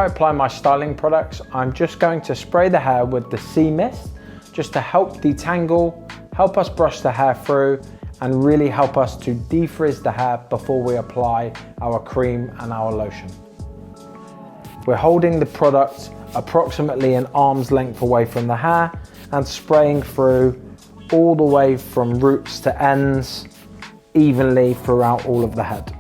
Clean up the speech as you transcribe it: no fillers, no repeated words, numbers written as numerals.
I apply my styling products, I'm just going to spray the hair with the SEAMIST just to help detangle, help us brush the hair through, and really help us to defrizz the hair before we apply our cream and our lotion. We're holding the product approximately an arm's length away from the hair and spraying through all the way from roots to ends evenly throughout all of the head.